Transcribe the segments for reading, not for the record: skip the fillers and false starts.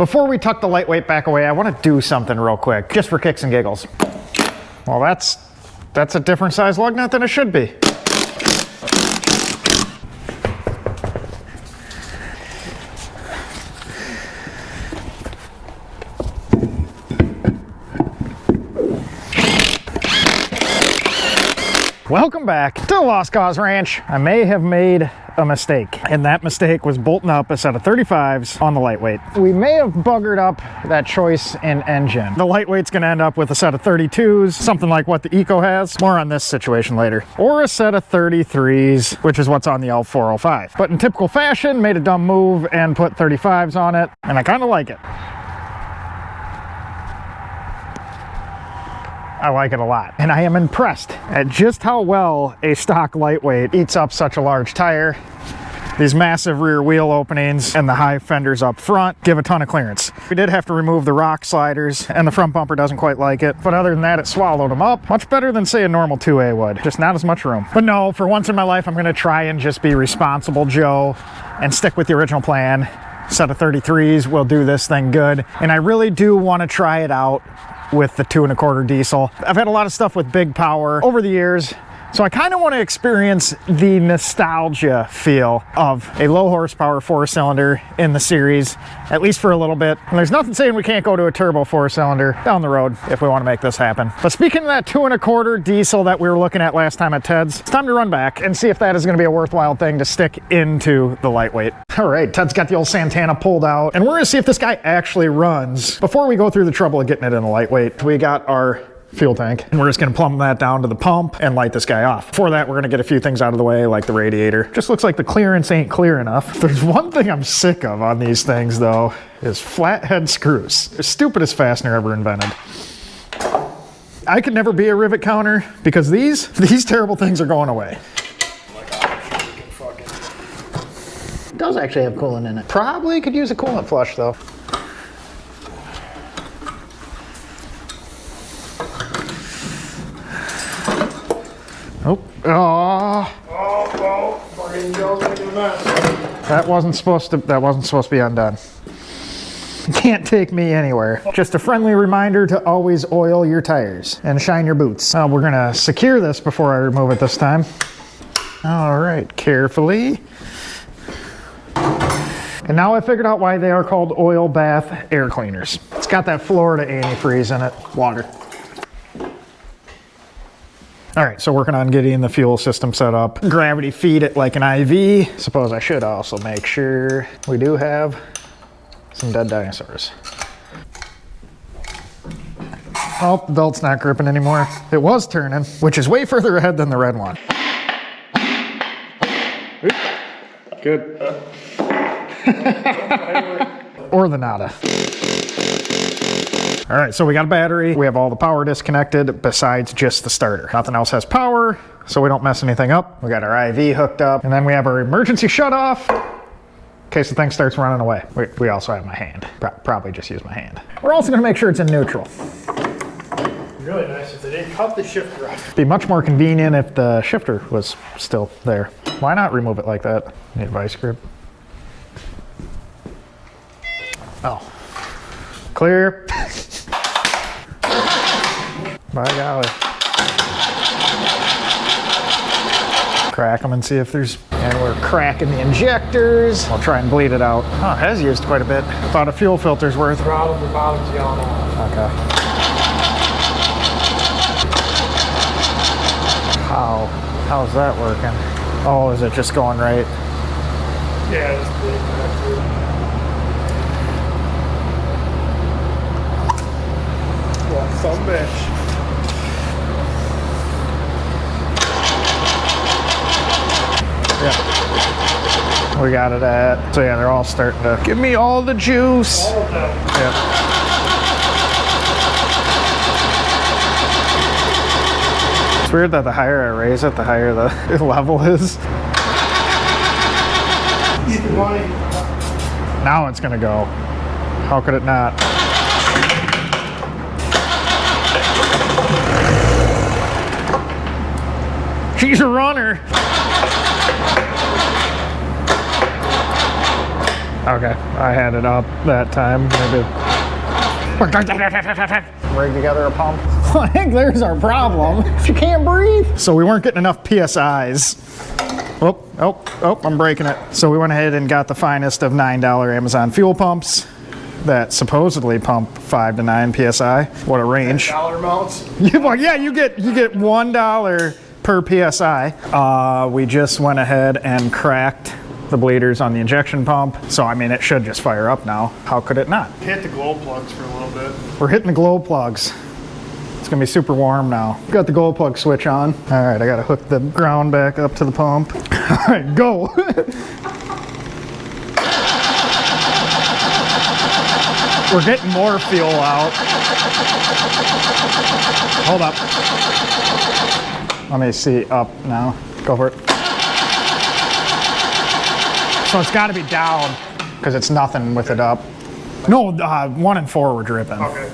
Before we tuck the lightweight back away, I want to do something real quick, just for kicks and giggles. Well, that's a different size lug nut than it should be. Welcome back to the Lost Cause Ranch. I may have made a mistake, and that mistake was bolting up a set of 35s on the lightweight. We may have buggered up that choice in engine. The lightweight's gonna end up with a set of 32s, something like what the Eco has. More on this situation later. Or a set of 33s, which is what's on the L405. But in typical fashion, made a dumb move and put 35s on it, and I kinda like it. I like it a lot. And I am impressed at just how well a stock lightweight eats up such a large tire. These massive rear wheel openings and the high fenders up front give a ton of clearance. We did have to remove the rock sliders and the front bumper doesn't quite like it. But other than that, it swallowed them up. Much better than say a normal 2A would. Just not as much room. But no, for once in my life, I'm gonna try and just be responsible Joe and stick with the original plan. Set of 33s will do this thing good. And I really do wanna try it out with the 2 1/4 diesel. I've had a lot of stuff with big power over the years, so I kind of want to experience the nostalgia feel of a low horsepower 4-cylinder in the series, at least for a little bit. And there's nothing saying we can't go to a turbo 4-cylinder down the road if we want to make this happen. But speaking of that 2 1/4 diesel that we were looking at last time at Ted's, it's time to run back and see if that is going to be a worthwhile thing to stick into the lightweight. All right, Ted's got the old Santana pulled out, and we're going to see if this guy actually runs before we go through the trouble of getting it in the lightweight. We got our fuel tank, and we're just gonna plumb that down to the pump and light this guy off. Before that, we're gonna get a few things out of the way, like the radiator. Just looks like the clearance ain't clear enough. There's one thing I'm sick of on these things though, is flathead screws. The stupidest fastener ever invented. I could never be a rivet counter because these terrible things are going away. It does actually have coolant in it. Probably could use a coolant flush though. Oh, fucking Joe's making a mess. That wasn't supposed to be undone. Can't take me anywhere. Just a friendly reminder to always oil your tires and shine your boots. We're gonna secure this before I remove it this time. All right, carefully. And now I figured out why they are called oil bath air cleaners. It's got that Florida antifreeze in it, water. All right, so working on getting the fuel system set up. Gravity feed it like an IV. Suppose I should also make sure we do have some dead dinosaurs. Oh, the belt's not gripping anymore. It was turning, which is way further ahead than the red one. Good. Or the nada. All right, so we got a battery. We have all the power disconnected besides just the starter. Nothing else has power, so we don't mess anything up. We got our IV hooked up, and then we have our emergency shutoff in case the thing starts running away. We also have my hand. Probably just use my hand. We're also gonna make sure it's in neutral. Really nice if they didn't cut the shifter off. It'd be much more convenient if the shifter was still there. Why not remove it like that? Need a vice grip. Oh, clear. By golly. Crack them and see if there's, and we're cracking the injectors. I'll try and bleed it out. Oh, it has used quite a bit. About a fuel filter's worth. The bottom's gone off. Okay. How's that working? Oh, is it just going right? Yeah, it's bleeding back through. Well, some bitch. Yeah. We got it at. So yeah, they're all starting to give me all the juice. All of them. Yeah. It's weird that the higher I raise it, the higher the level is. Now it's gonna go. How could it not? She's a runner. Okay, I had it up that time. Maybe. Rig together a pump. I think there's our problem. You can't breathe. So we weren't getting enough PSIs. Oh, I'm breaking it. So we went ahead and got the finest of $9 Amazon fuel pumps that supposedly pump 5 to 9 PSI. What a range. $10 amounts? Well, yeah, you get $1 per PSI. We just went ahead and cracked the bleeders on the injection pump. So, I mean, it should just fire up now. How could it not? Hit the glow plugs for a little bit. We're hitting the glow plugs. It's gonna be super warm now. Got the glow plug switch on. All right, I gotta hook the ground back up to the pump. All right, go. We're getting more fuel out. Hold up. Let me see up now. Go for it. So it's got to be down because it's nothing with it up. No, 1 and 4 were dripping. Okay.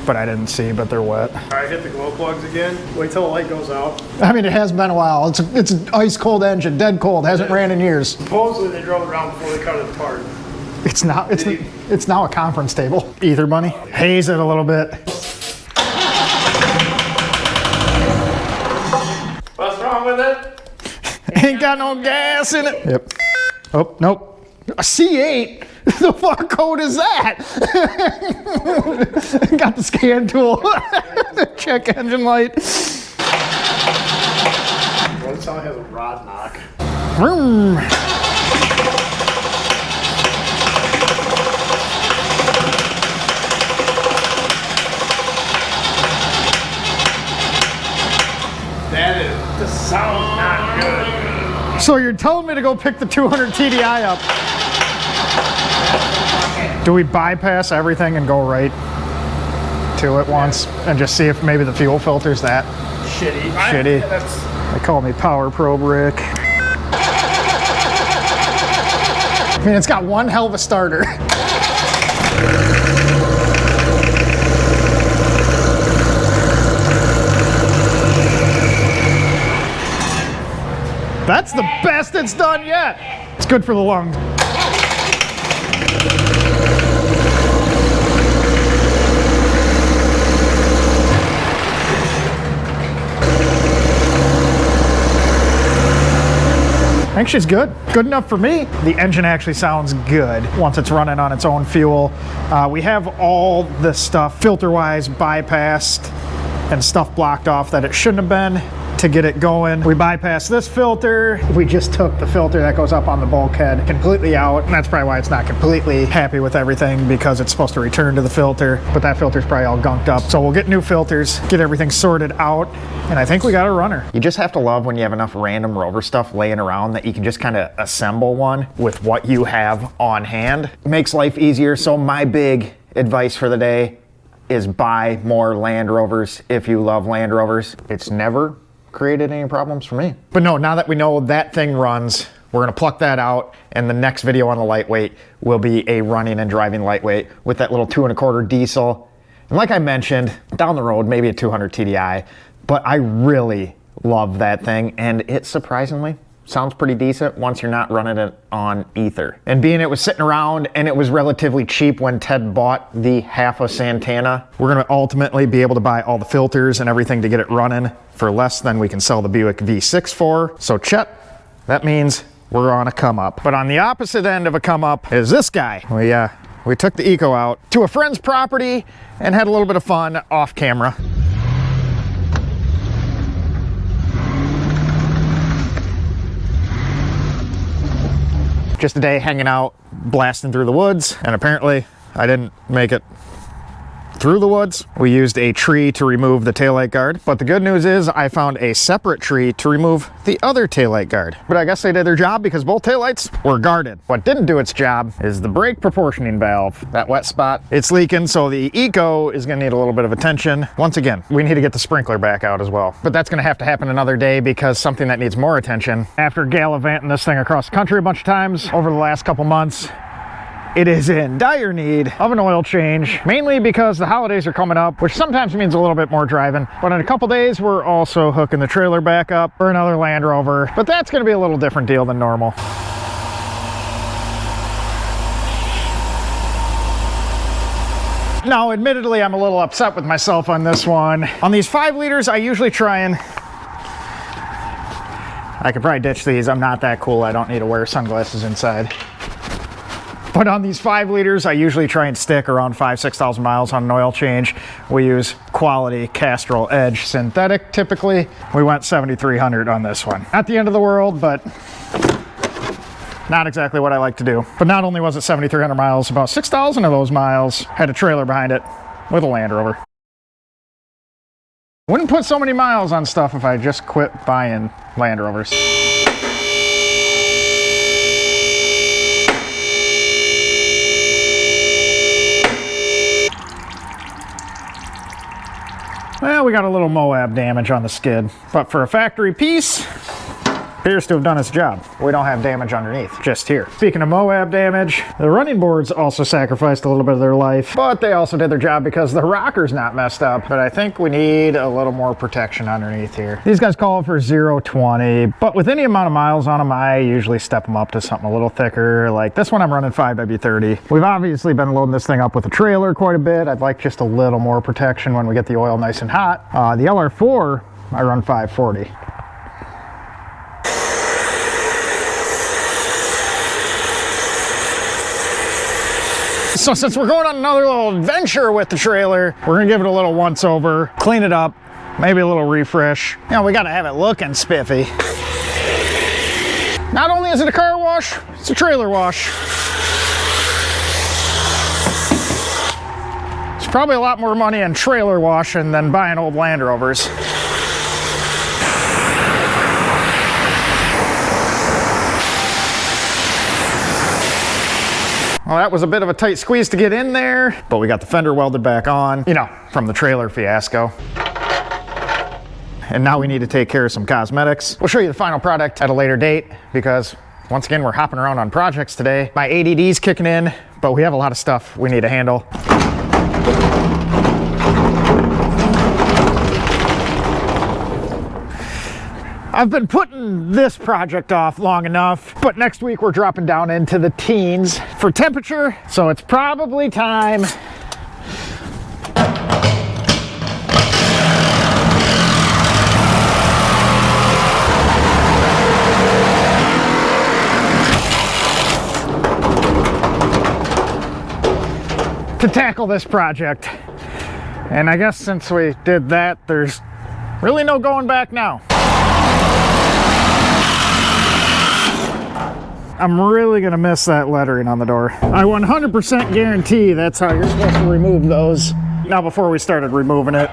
But I didn't see, but they're wet. All right, hit the glow plugs again. Wait till the light goes out. I mean, it has been a while. It's an ice cold engine, dead cold, hasn't ran in years. Supposedly they drove it around before they cut it apart. It's now a conference table. Ether bunny. Haze it a little bit. What's wrong with it? Ain't got no gas in it. Yep. Oh, nope. A C8? The fuck code is that? Got the scan tool. Check engine light. Well, this song has a rod knock. Vroom. The sound's not good. So you're telling me to go pick the 200 TDI up. Do we bypass everything and go right to it once and just see if maybe the fuel filter's that Shitty. shitty? They call me Power Probe Rick. I mean, it's got one hell of a starter. That's the best it's done yet. It's good for the lungs. I think she's good. Good enough for me. The engine actually sounds good once it's running on its own fuel. We have all the stuff filter-wise bypassed and stuff blocked off that it shouldn't have been to get it going. We bypassed this filter. We just took the filter that goes up on the bulkhead completely out, and that's probably why it's not completely happy with everything, because it's supposed to return to the filter, but that filter's probably all gunked up. So we'll get new filters, get everything sorted out, and I think we got a runner. You just have to love when you have enough random Rover stuff laying around that you can just kind of assemble one with what you have on hand. It makes life easier. So my big advice for the day is buy more Land Rovers if you love Land Rovers. It's never created any problems for me. But no, now that we know that thing runs, we're gonna pluck that out, and the next video on the lightweight will be a running and driving lightweight with that little 2 1/4 diesel. And like I mentioned, down the road, maybe a 200 TDI, but I really love that thing, and it surprisingly sounds pretty decent once you're not running it on ether. And being it was sitting around and it was relatively cheap when Ted bought the half of Santana, we're gonna ultimately be able to buy all the filters and everything to get it running for less than we can sell the Buick V6 for. So Chet, that means we're on a come up. But on the opposite end of a come up is this guy. We took the Eco out to a friend's property and had a little bit of fun off camera. Just a day hanging out, blasting through the woods, and apparently I didn't make it through the woods. We used a tree to remove the taillight guard, but the good news is I found a separate tree to remove the other taillight guard. But I guess they did their job because both taillights were guarded. What didn't do its job is the brake proportioning valve. That wet spot, it's leaking, so the Eco is gonna need a little bit of attention. Once again, we need to get the sprinkler back out as well. But that's gonna have to happen another day because something that needs more attention. After gallivanting this thing across the country a bunch of times over the last couple months, it is in dire need of an oil change, mainly because the holidays are coming up, which sometimes means a little bit more driving. But in a couple days, we're also hooking the trailer back up for another Land Rover, but that's gonna be a little different deal than normal. Now, admittedly, I'm a little upset with myself on this one. On these 5 liters, I usually try and... I could probably ditch these. I'm not that cool. I don't need to wear sunglasses inside. But on these 5 liters, I usually try and stick around 5,000–6,000 miles on an oil change. We use quality Castrol Edge synthetic typically. We went 7,300 on this one. Not the end of the world, but not exactly what I like to do. But not only was it 7,300 miles, about 6,000 of those miles had a trailer behind it with a Land Rover. Wouldn't put so many miles on stuff if I just quit buying Land Rovers. Well, we got a little Moab damage on the skid, but for a factory piece, appears to have done its job. We don't have damage underneath, just here. Speaking of Moab damage, the running boards also sacrificed a little bit of their life, but they also did their job because the rocker's not messed up, but I think we need a little more protection underneath here. These guys call for 0.20, but with any amount of miles on them, I usually step them up to something a little thicker. Like this one, I'm running 5W30. We've obviously been loading this thing up with a trailer quite a bit. I'd like just a little more protection when we get the oil nice and hot. The LR4, I run 540. So since we're going on another little adventure with the trailer, we're gonna give it a little once over, clean it up, maybe a little refresh. You know, we gotta have it looking spiffy. Not only is it a car wash, it's a trailer wash. It's probably a lot more money in trailer washing than buying old Land Rovers. Well, that was a bit of a tight squeeze to get in there, but we got the fender welded back on, you know, from the trailer fiasco. And now we need to take care of some cosmetics. We'll show you the final product at a later date because once again, we're hopping around on projects today. My ADD's kicking in, but we have a lot of stuff we need to handle. I've been putting this project off long enough, but next week we're dropping down into the teens for temperature, so it's probably time to tackle this project. And I guess since we did that, there's really no going back now. I'm really gonna miss that lettering on the door. I 100% guarantee that's how you're supposed to remove those. Now, before we started removing it,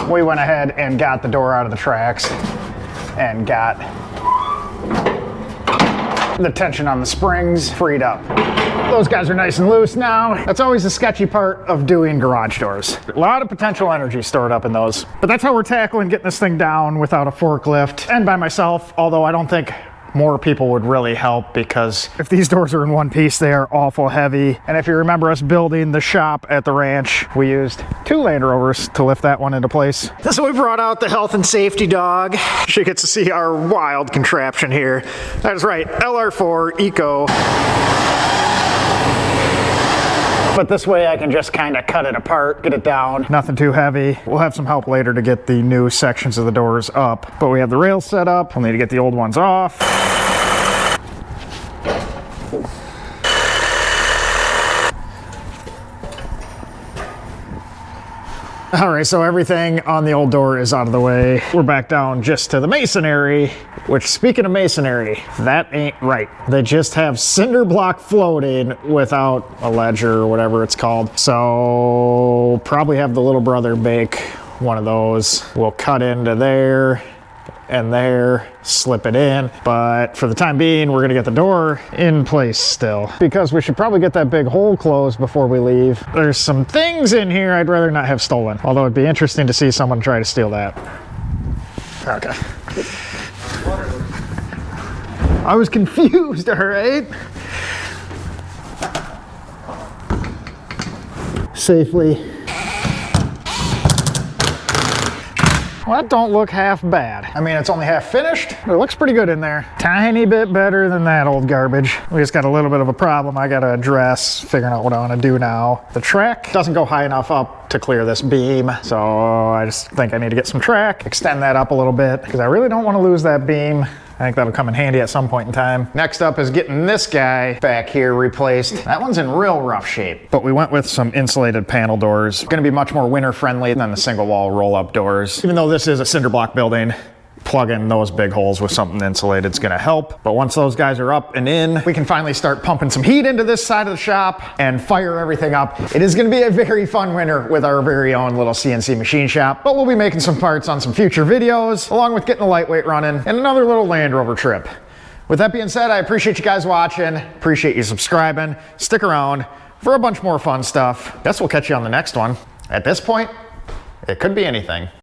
we went ahead and got the door out of the tracks and got the tension on the springs freed up. Those guys are nice and loose now. That's always the sketchy part of doing garage doors. A lot of potential energy stored up in those. But that's how we're tackling getting this thing down without a forklift and by myself, although I don't think more people would really help because if these doors are in one piece, they are awful heavy. And if you remember us building the shop at the ranch, we used 2 Land Rovers to lift that one into place. So we brought out the health and safety dog. She gets to see our wild contraption here. That is right, LR4 Eco. But this way I can just kind of cut it apart, get it down. Nothing too heavy. We'll have some help later to get the new sections of the doors up. But we have the rails set up. We'll need to get the old ones off. All right, so everything on the old door is out of the way. We're back down just to the masonry, which, speaking of masonry, that ain't right. They just have cinder block floating without a ledger or whatever it's called. So probably have the little brother bake one of those. We'll cut into there and there, slip it in. But for the time being, we're gonna get the door in place still because we should probably get that big hole closed before we leave. There's some things in here I'd rather not have stolen, although it'd be interesting to see someone try to steal that. Okay. I was confused, all right? Safely Well, that don't look half bad. I mean, it's only half finished, but it looks pretty good in there. Tiny bit better than that old garbage. We just got a little bit of a problem I gotta address, figuring out what I wanna do now. The track doesn't go high enough up to clear this beam, so I just think I need to get some track, extend that up a little bit, because I really don't want to lose that beam. I think that'll come in handy at some point in time. Next up is getting this guy back here replaced. That one's in real rough shape, but we went with some insulated panel doors. Going to be much more winter friendly than the single wall roll up doors. Even though this is a cinder block building, plugging those big holes with something insulated is going to help. But once those guys are up and in, we can finally start pumping some heat into this side of the shop and fire everything up. It is going to be a very fun winter with our very own little CNC machine shop, but we'll be making some parts on some future videos, along with getting the lightweight running and another little Land Rover trip. With that being said, I appreciate you guys watching, appreciate you subscribing. Stick around for a bunch more fun stuff. Guess we'll catch you on the next one. At this point, it could be anything.